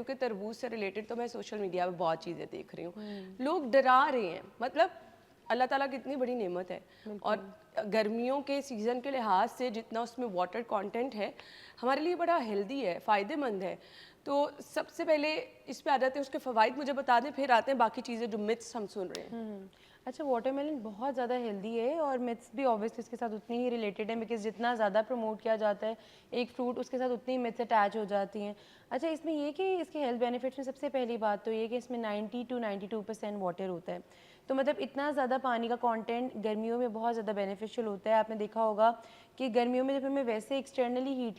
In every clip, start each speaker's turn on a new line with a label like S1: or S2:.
S1: क्योंकि तरबूज से रिलेटेड तो मैं सोशल मीडिया पे बहुत चीज़ें देख रही हूँ, लोग डरा रहे हैं। मतलब अल्लाह ताला की इतनी बड़ी नेमत है और गर्मियों के सीज़न के लिहाज से जितना उसमें वाटर कंटेंट है हमारे लिए बड़ा हेल्दी है, फ़ायदेमंद है। तो सबसे पहले इस पे आ जाते हैं, उसके फ़वाइद मुझे बता दें, फिर आते हैं बाकी चीज़ें जो मिथ्स हम सुन रहे हैं।
S2: अच्छा, वाटरमेलन बहुत ज़्यादा हेल्दी है और मिथ्स भी ऑब्वियसली इसके साथ उतनी ही रिलेटेड है, बिकॉज जितना ज़्यादा प्रमोट किया जाता है एक फ्रूट, उसके साथ उतनी मिथ्स अटैच हो जाती हैं। अच्छा, इसमें ये कि इसके हेल्थ बेनिफिट्स में सबसे पहली बात तो ये कि इसमें 90 to 92% वाटर होता है। तो मतलब इतना ज़्यादा पानी का कंटेंट गर्मियों में बहुत ज़्यादा बेनिफिशियल होता है। आपने देखा होगा कि गर्मियों में जब हमें वैसे एक्सटर्नली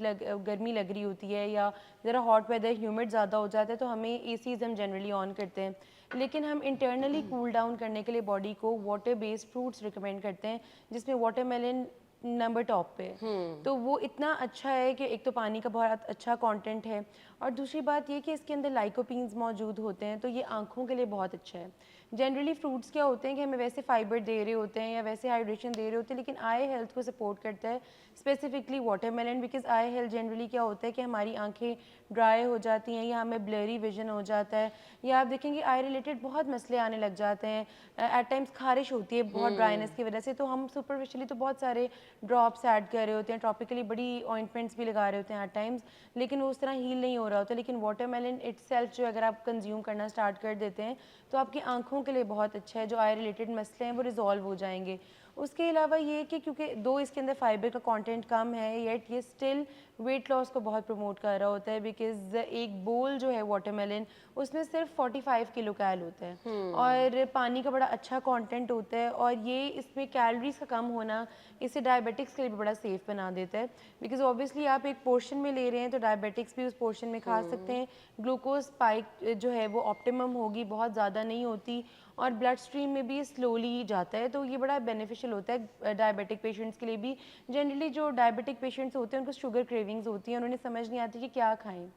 S2: गर्मी लग रही होती है या ज़रा हॉट वेदर, ह्यूमिड ज़्यादा हो जाता है, तो हमें एसीज हम जनरली ऑन करते हैं, लेकिन हम इंटरनली कूल डाउन करने के लिए बॉडी को वाटर बेस्ड फ्रूट्स रिकमेंड करते हैं, जिसमें वाटरमेलन नंबर टॉप पे है। तो वो इतना अच्छा है कि एक तो पानी का बहुत अच्छा कंटेंट है और दूसरी बात ये कि इसके अंदर लाइकोपीन्स मौजूद होते हैं, तो ये आंखों के लिए बहुत अच्छा है। जनरली फ्रूट्स क्या होते हैं कि हमें वैसे फाइबर दे रहे होते हैं या वैसे हाइड्रेशन दे रहे होते हैं, लेकिन आई हेल्थ को सपोर्ट करता है specifically watermelon, because I health generally क्या होता है कि हमारी आंखें ड्राई हो जाती हैं या हमें ब्लरी विजन हो जाता है, या आप देखेंगे आई रिलेटेड बहुत मसले आने लग जाते हैं, एट टाइम्स खारिश होती है बहुत ड्राइनेस की वजह से, तो हम सुपरफिशली तो बहुत सारे ड्रॉप्स ऐड कर रहे होते हैं, टॉपिकली बड़ी ऑइंटमेंट्स भी लगा रहे होते हैं एट टाइम्स, लेकिन वो उस तरह हील नहीं हो रहा होता। लेकिन वाटरमेलन इटसेल्फ जो अगर आप कंज्यूम करना स्टार्ट कर देते हैं तो आपकी आंखों के लिए बहुत अच्छा है, जो आई रिलेटेड मसले हैं वो रिजॉल्व हो जाएंगे। उसके अलावा ये कि क्योंकि दो इसके अंदर फाइबर का कंटेंट कम है, येट ये स्टिल वेट लॉस को बहुत प्रमोट कर रहा होता है, बिकॉज एक बोल जो है वाटरमेलन उसमें सिर्फ 45 किलो कैल होता है और पानी का बड़ा अच्छा कंटेंट होता है, और ये इसमें कैलोरीज का कम होना इसे डायबिटिक्स के लिए भी बड़ा सेफ बना देता है, बिकॉज ऑब्वियसली आप एक पोर्शन में ले रहे हैं तो डायबिटिक्स भी उस पोर्शन में खा सकते हैं। ग्लूकोज स्पाइक जो है वो ऑप्टिमम होगी, बहुत ज़्यादा नहीं होती, और ब्लड स्ट्रीम में भी स्लोली जाता है, तो ये बड़ा बेनिफिशियल होता है डायबिटिक पेशेंट्स के लिए भी। जनरली जो डायबिटिक पेशेंट्स होते हैं उनको शुगर क्रेविंग्स होती हैं और उन्हें समझ नहीं आती कि क्या खाएं,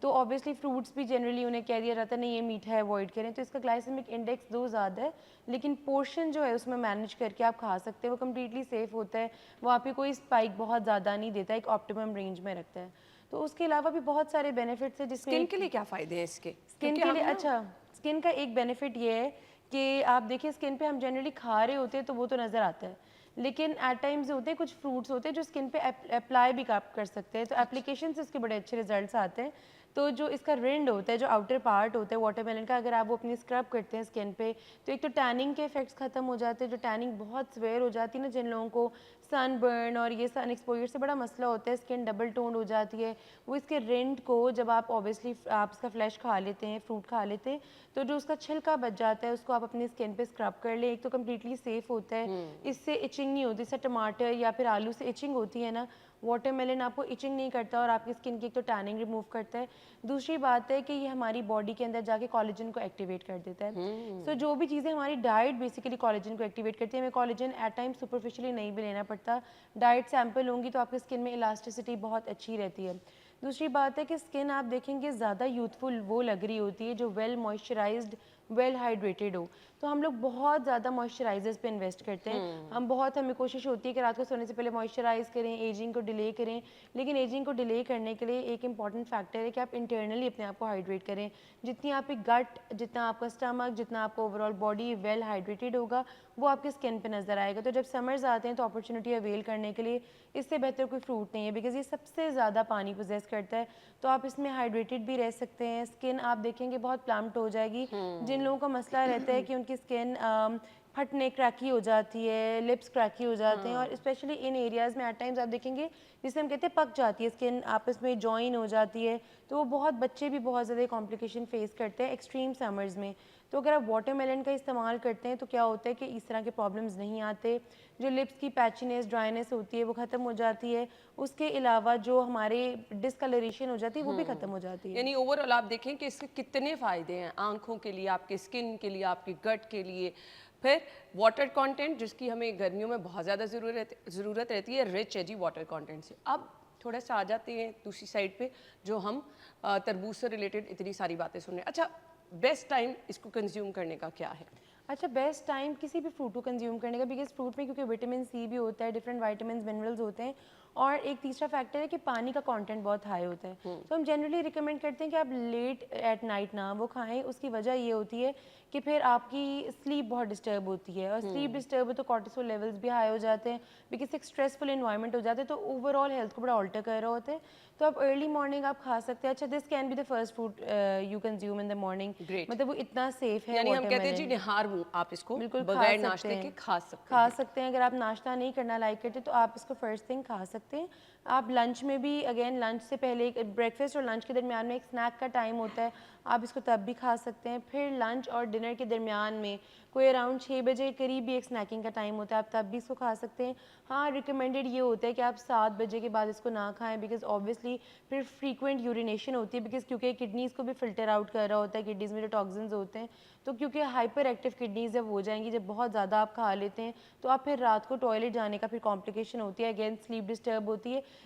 S2: तो ऑब्वियसली फ्रूट्स भी जनरली उन्हें कह दिया जाता है नहीं ये मीठा है अवॉइड करें, तो इसका ग्लाइसेमिक इंडेक्स दो ज़्यादा है, लेकिन पोर्शन जो है उसमें मैनेज करके आप खा सकते हैं, वो कम्प्लीटली सेफ़ होता है, वो आपकी कोई स्पाइक बहुत ज़्यादा नहीं देता, एक ऑप्टिमम रेंज में रखता है। तो उसके अलावा भी बहुत सारे बेनिफिट्स हैं, जिसमें
S1: स्किन के लिए क्या फ़ायदे हैं इसके?
S2: स्किन
S1: क्योंकि
S2: के
S1: हम
S2: लिए
S1: ना
S2: अच्छा, स्किन का एक बेनिफिट ये है कि आप देखिए स्किन पे हम जनरली खा रहे होते हैं तो वो तो नज़र आता है, लेकिन एट टाइम्स होते हैं कुछ फ्रूट्स होते हैं जो स्किन पे अप्लाई भी आप कर सकते हैं, तो एप्लीकेशन से उसके बड़े अच्छे रिजल्ट्स आते हैं। तो जो इसका रिंड होता है, जो आउटर पार्ट होता है वाटरमेलन का, अगर आप वो अपनी स्क्रब करते हैं स्किन पे, तो एक तो टैनिंग के इफेक्ट्स खत्म हो जाते हैं, जो टैनिंग बहुत स्वेयर हो जाती है ना जिन लोगों को सनबर्न और ये सन एक्सपोजर से बड़ा मसला होता है, स्किन डबल टोन्ड हो जाती है, वो इसके रिंड को जब आप ऑब्वियसली आप इसका फ्लैश खा लेते हैं, फ्रूट खा लेते हैं, तो जो उसका छिलका बच जाता है उसको आप अपनी स्किन पे स्क्रब कर लें, एक तो कम्प्लीटली सेफ होता है, इससे इचिंग नहीं होती, जैसे टमाटर या फिर आलू से इचिंग होती है ना, वाटरमेलन आपको इचिंग नहीं करता और आपकी स्किन की एक तो टैनिंग रिमूव करता है, दूसरी बात है कि ये हमारी बॉडी के अंदर जाके कोलेजन को एक्टिवेट कर देता है। सो जो भी चीज़ें हमारी डाइट बेसिकली कोलेजन को एक्टिवेट करती है, हमें कोलेजन एट टाइम सुपरफिशियली नहीं भी लेना पड़ता, डाइट सैंपल होंगी तो आपकी स्किन में इलास्टिसिटी बहुत अच्छी रहती है। दूसरी बात है कि स्किन आप देखेंगे ज़्यादा यूथफुल वो लग रही होती है जो वेल मॉइस्चराइज्ड, वेल हाइड्रेटेड हो, तो हम लोग बहुत ज़्यादा मॉइस्चराइजर्स पे इन्वेस्ट करते हैं, हमें कोशिश होती है कि रात को सोने से पहले मॉइस्चराइज करें, एजिंग को डिले करें, लेकिन एजिंग को डिले करने के लिए एक इंपॉर्टेंट फैक्टर है कि आप इंटरनली अपने आप को हाइड्रेट करें, जितनी आपकी गट, जितना आपका स्टमक, जितना आपका ओवरऑल बॉडी वेल हाइड्रेटेड होगा वो आपके स्किन पे नज़र आएगा। तो जब समर्स आते हैं तो अपॉर्चुनिटी अवेल करने के लिए इससे बेहतर कोई फ्रूट नहीं है, बिकॉज ये सबसे ज़्यादा पानी पोजेस करता है, तो आप इसमें हाइड्रेटेड भी रह सकते हैं, स्किन आप देखेंगे बहुत प्लम्प्ड हो जाएगी। जिन लोगों का मसला रहता है कि उनकी स्किन फटने क्रैकी हो जाती है, लिप्स क्रैकी हो जाते हैं, और स्पेशली इन एरियाज़ में एट टाइम्स आप देखेंगे जिसे हम कहते हैं पक जाती है स्किन, आपस में जॉइन हो जाती है, तो वो बहुत बच्चे भी बहुत ज़्यादा कॉम्प्लिकेशन फेस करते हैं एक्सट्रीम समर्स में। तो अगर आप वाटरमेलन का इस्तेमाल करते हैं तो क्या होता है कि इस तरह के प्रॉब्लम्स नहीं आते, जो लिप्स की पैचीनेस, ड्राइनेस होती है वो ख़त्म हो जाती है, उसके अलावा जो हमारे डिस्कलरेशन हो जाती है वो भी ख़त्म हो जाती है।
S1: यानी ओवरऑल आप देखें कि इसके कितने फ़ायदे हैं आँखों के लिए, आपकी स्किन के लिए, आपकी गट के लिए। फिर वाटर कंटेंट जिसकी हमें गर्मियों में बहुत ज़्यादा ज़रूरत रहती है, रिच है जी वाटर कंटेंट से। अब थोड़ा सा आ जाते हैं दूसरी साइड पे, जो हम तरबूज से रिलेटेड इतनी सारी बातें सुन रहे हैं। अच्छा, बेस्ट टाइम इसको कंज्यूम करने का क्या है?
S2: अच्छा, बेस्ट टाइम किसी भी फ्रूट को कंज्यूम करने का, बिकॉज फ्रूट में क्योंकि विटामिन सी भी होता है, डिफरेंट वाइटामिन मिनरल्स होते हैं, और एक तीसरा फैक्टर है कि पानी का कंटेंट बहुत हाई होता है। तो हम जनरली रिकमेंड करते हैं कि आप लेट एट नाइट ना वो खाएं। उसकी वजह ये होती है कि फिर आपकी स्लीप बहुत डिस्टर्ब होती है, और स्लीप डिस्टर्ब हो तो कॉर्टिसोल लेवल्स भी हाई हो जाते हैं, बिकॉज एक स्ट्रेसफुल इन्वायरमेंट हो जाता है, तो ओवरऑल हेल्थ को बड़ा ऑल्टर कर रहे होते हैं। तो आप अर्ली मॉर्निंग आप खा सकते हैं। अच्छा, this can be the first food you consume in the morning.
S1: Great.
S2: मतलब वो इतना सेफ है।
S1: यानी हम कहते हैं जी
S2: watermelon।
S1: निहार हूँ, आप इसको
S2: बिल्कुल खा
S1: बगैर
S2: सकते
S1: नाश्ते
S2: हैं।
S1: के खा सकते
S2: खा
S1: हैं।
S2: सकते हैं। अगर आप नाश्ता नहीं करना लाइक करते तो आप इसको फर्स्ट थिंग खा सकते हैं। आप लंच में भी, अगेन लंच से पहले, ब्रेकफास्ट और लंच के दरमियान में एक स्नैक का टाइम होता है, आप इसको तब भी खा सकते हैं। फिर लंच और डिनर के दरमियान में कोई अराउंड 6 बजे करीब भी एक स्नैकिंग का टाइम होता है, आप तब भी इसको खा सकते हैं। हाँ, रिकमेंडेड ये होता है कि आप 7 बजे के बाद इसको ना खाएं, बिकॉज ऑब्वियसली फिर फ्रीक्वेंट यूरिनेशन होती है, बिकॉज क्योंकि किडनीज़ को भी फिल्टर आउट कर रहा होता है, किडनीज़ में जो टॉक्सिन्स होते हैं। तो क्योंकि हाइपर एक्टिव किडनीज जब हो जाएंगी, जब बहुत ज़्यादा आप खा लेते हैं, तो आप फिर रात को टॉयलेट जाने का फिर कॉम्प्लिकेशन होती है, अगेन स्लीप डिस्टर्ब होती है।